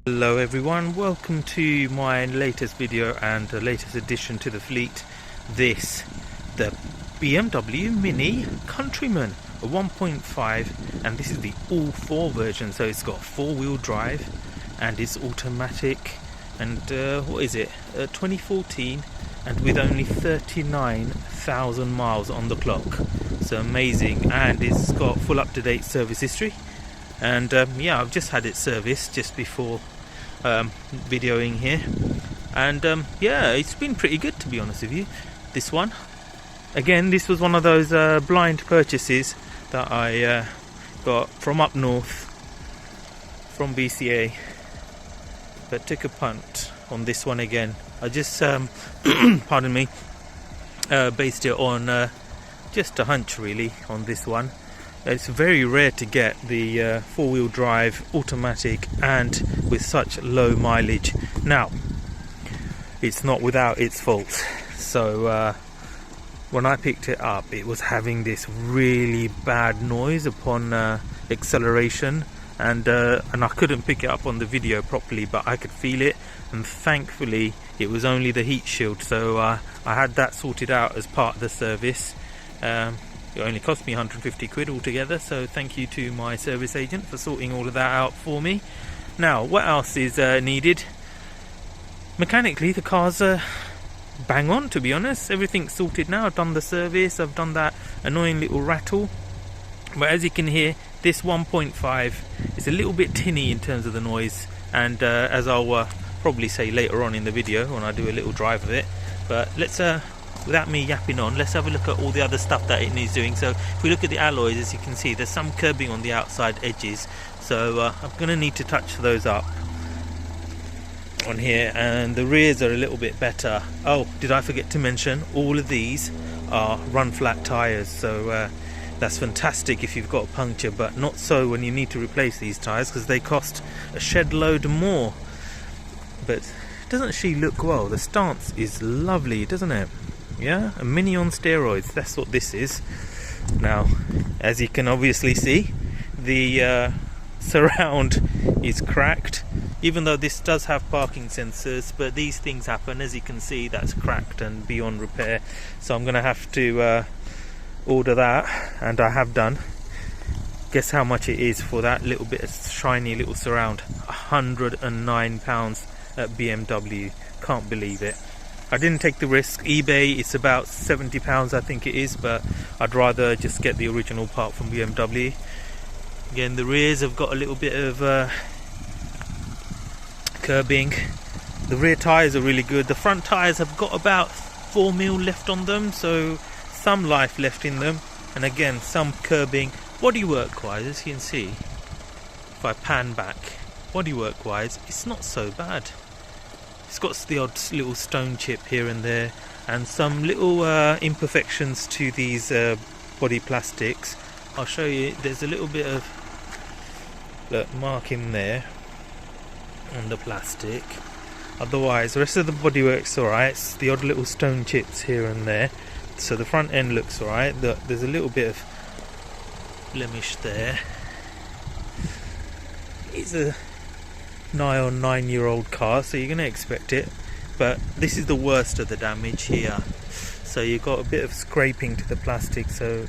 Hello everyone, welcome to my latest video and the latest addition to the fleet. The BMW Mini Countryman, a 1.5, and this is the ALL4 version, so it's got 4-wheel drive and it's automatic and what is it, 2014, and with only 39,000 miles on the clock. So amazing, and it's got full up-to-date service history. And yeah, I've just had it serviced just before videoing here, and yeah, it's been pretty good, to be honest with you. This one, again, this was one of those blind purchases that I got from up north, from BCA, but took a punt on this one again. I just pardon me, based it on just a hunch really on this one. It's very rare to get the 4-wheel drive automatic and with such low mileage. Now, it's not without its faults. So when I picked it up, it was having this really bad noise upon acceleration, and I couldn't pick it up on the video properly, but I could feel it, and thankfully it was only the heat shield, so I had that sorted out as part of the service. It only cost me 150 quid altogether, so thank you to my service agent for sorting all of that out for me. Now, what else is needed? Mechanically, the car's bang on, to be honest. Everything's sorted now. I've done the service, I've done that annoying little rattle. But as you can hear, this 1.5 is a little bit tinny in terms of the noise, and as I'll probably say later on in the video when I do a little drive of it. But let's without me yapping on, let's have a look at all the other stuff that it needs doing. So if we look at the alloys, as you can see, there's some curbing on the outside edges, so I'm going to need to touch those up on here. And the rears are a little bit better. Oh, did I forget to mention, all of these are run flat tyres, so that's fantastic if you've got a puncture, but not so when you need to replace these tyres, because they cost a shed load more. But doesn't she look well? The stance is lovely, doesn't it? Yeah, a Mini on steroids, that's what this is. Now, as you can obviously see, the surround is cracked, even though this does have parking sensors, but these things happen. As you can see, that's cracked and beyond repair, so I'm going to have to order that, and I have done. Guess how much it is for that little bit of shiny little surround? £109 at BMW. Can't believe it. I didn't take the risk. eBay, it's about £70 I think it is, but I'd rather just get the original part from BMW. Again, the rears have got a little bit of curbing. The rear tyres are really good. The front tyres have got about 4mm left on them, so some life left in them. And again, some curbing. Bodywork wise, as you can see, if I pan back, bodywork wise, it's not so bad. It's got the odd little stone chip here and there, and some little imperfections to these body plastics. I'll show you. There's a little bit of marking there on the plastic. Otherwise, the rest of the bodywork's alright. It's the odd little stone chips here and there. So the front end looks alright. There's a little bit of blemish there. It's a nigh on 9-year-old car, so you're going to expect it, but this is the worst of the damage here. So you've got a bit of scraping to the plastic, so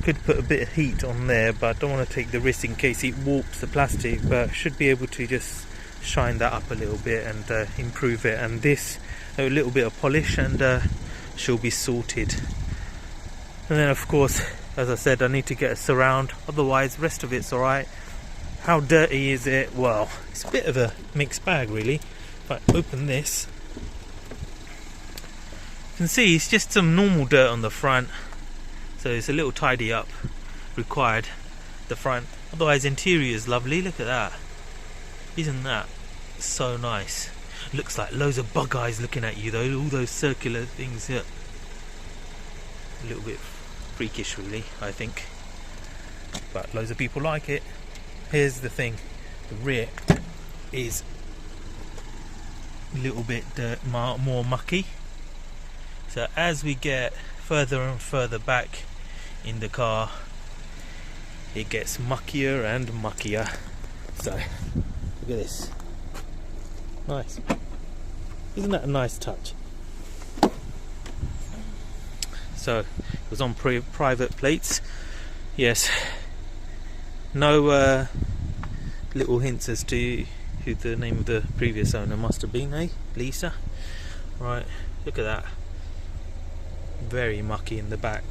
could put a bit of heat on there, but I don't want to take the risk in case it warps the plastic, but should be able to just shine that up a little bit and improve it. And this, a little bit of polish, and she'll be sorted. And then of course, as I said, I need to get a surround, otherwise the rest of it's alright. How dirty is it? Well, it's a bit of a mixed bag really. If I open this, you can see it's just some normal dirt on the front, so it's a little tidy up required, the front. Otherwise, interior is lovely. Look at that. Isn't that so nice? Looks like loads of bug eyes looking at you though, all those circular things here. A little bit freakish really, I think, but loads of people like it. Here's the thing, the rear is a little bit more mucky, so as we get further and further back in the car, it gets muckier and muckier. So Look at this. Nice. Isn't that a nice touch? So it was on private plates. Yes. No little hints as to who the name of the previous owner must have been, eh? Lisa. Right, look at that. Very mucky in the back.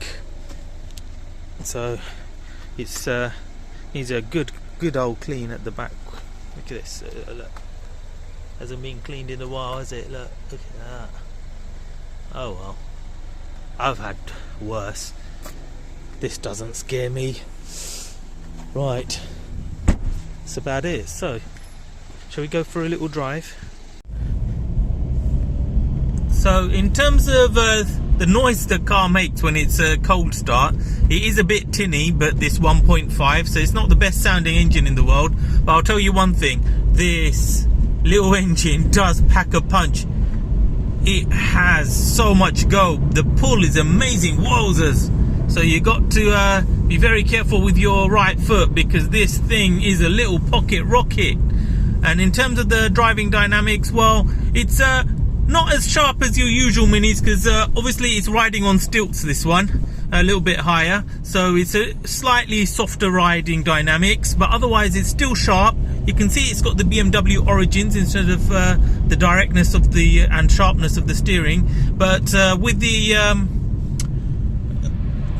So it's needs a good old clean at the back. Look at this. Look. Hasn't been cleaned in a while, has it? Look at that. Oh well. I've had worse. This doesn't scare me. Right. That's about it. So, shall we go for a little drive? So, in terms of the noise the car makes when it's a cold start, it is a bit tinny, but this 1.5, so it's not the best sounding engine in the world. But I'll tell you one thing, this little engine does pack a punch. It has so much go. The pull is amazing. Wowzers. So you got to be very careful with your right foot, because this thing is a little pocket rocket. And in terms of the driving dynamics, well, it's not as sharp as your usual minis, because obviously it's riding on stilts, this one, a little bit higher, so it's a slightly softer riding dynamics, but otherwise it's still sharp. You can see it's got the BMW origins instead of the directness of the and sharpness of the steering, but with the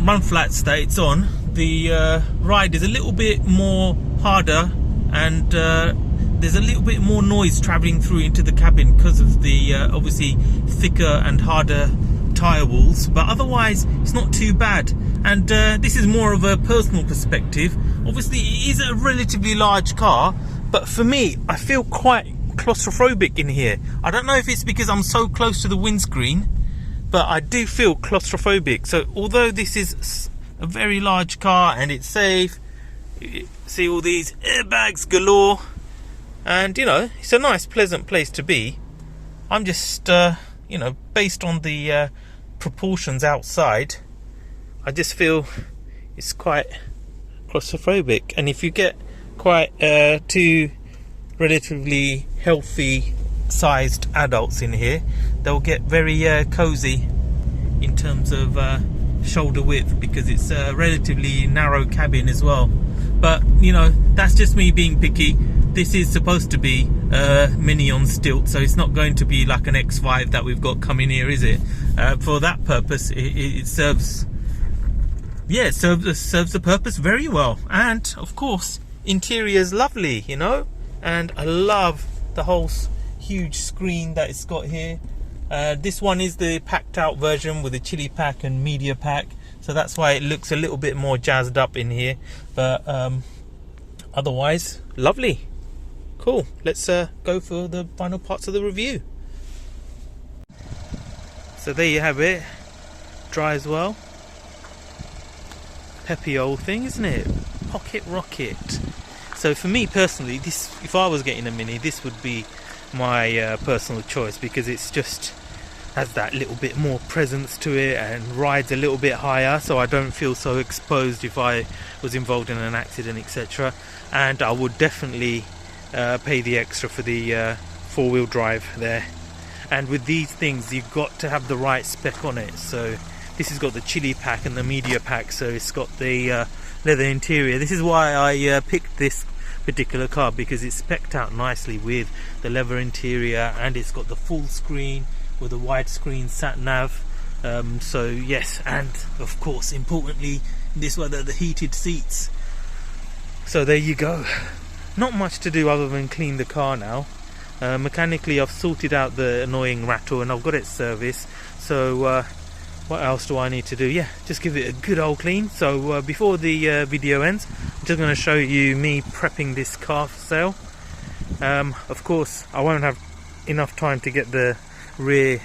run flats that it's on, the ride is a little bit more harder, and there's a little bit more noise travelling through into the cabin because of the obviously thicker and harder tyre walls, but otherwise it's not too bad. And this is more of a personal perspective. Obviously it is a relatively large car, but for me, I feel quite claustrophobic in here. I don't know if it's because I'm so close to the windscreen, but I do feel claustrophobic. So although this is a very large car and it's safe, you see all these airbags galore, and you know, it's a nice pleasant place to be, I'm just you know, based on the proportions outside, I just feel it's quite claustrophobic. And if you get quite two relatively healthy sized adults in here, they'll get very cozy in terms of shoulder width, because it's a relatively narrow cabin as well. But you know, that's just me being picky. This is supposed to be Mini on stilts, so it's not going to be like an X5 that we've got coming here, is it? For that purpose, it serves, yeah, it serves the purpose very well. And of course, interior's lovely, you know, and I love the whole huge screen that it's got here. This one is the packed out version with a chili pack and media pack, so that's why it looks a little bit more jazzed up in here, but otherwise lovely. Cool, let's go for the final parts of the review. So there you have it, drives well, peppy old thing, isn't it? Pocket rocket. So for me personally, this, if I was getting a Mini, this would be my personal choice, because it's just has that little bit more presence to it and rides a little bit higher, so I don't feel so exposed if I was involved in an accident, etc. And I would definitely pay the extra for the four-wheel drive there. And with these things, you've got to have the right spec on it. So this has got the chili pack and the media pack, so it's got the leather interior. This is why I picked this particular car, because it's specced out nicely with the leather interior, and it's got the full screen with a widescreen sat nav. So yes, and of course, importantly, this one, the heated seats. So there you go. Not much to do other than clean the car now. Mechanically, I've sorted out the annoying rattle and I've got it serviced. So what else do I need to do? Yeah, just give it a good old clean. So before the video ends, I'm just going to show you me prepping this car for sale. Of course, I won't have enough time to get the rear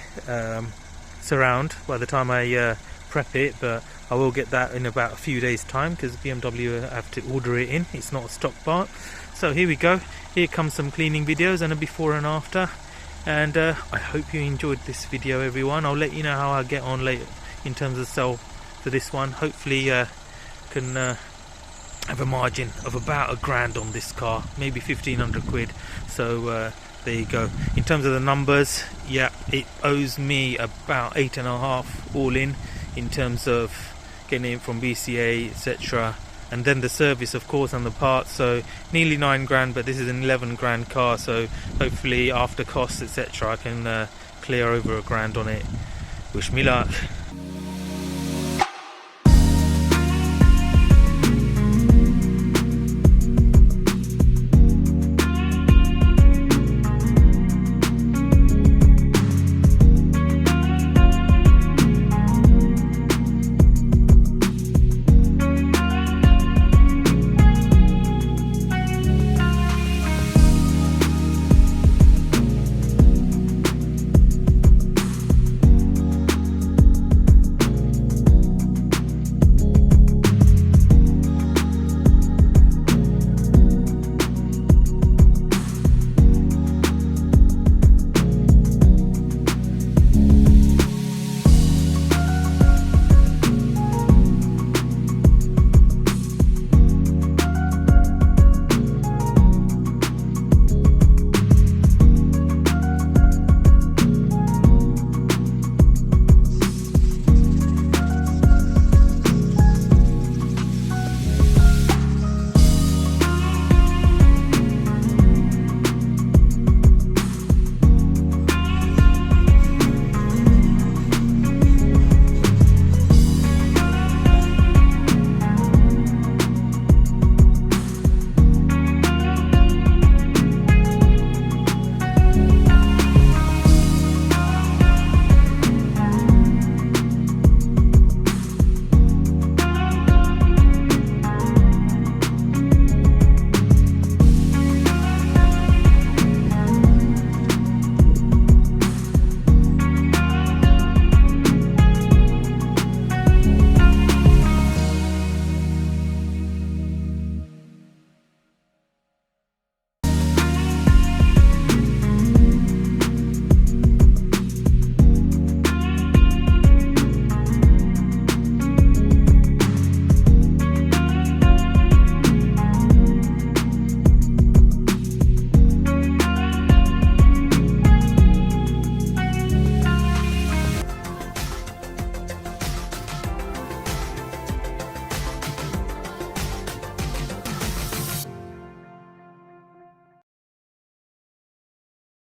surround by the time I prep it, but I will get that in about a few days time, because BMW have to order it in. It's not a stock part. So here we go. Here comes some cleaning videos and a before and after. And I hope you enjoyed this video, everyone. I'll let you know how I get on later in terms of sell for this one. Hopefully can have a margin of about £1,000 on this car, maybe 1,500 quid. So there you go. In terms of the numbers, yeah, it owes me about 8.5 all in terms of getting it from BCA, etc. And then the service, of course, and the parts. So nearly £9,000, but this is an £11,000 car. So hopefully after costs, etc., I can clear over £1,000 on it. Wish me luck.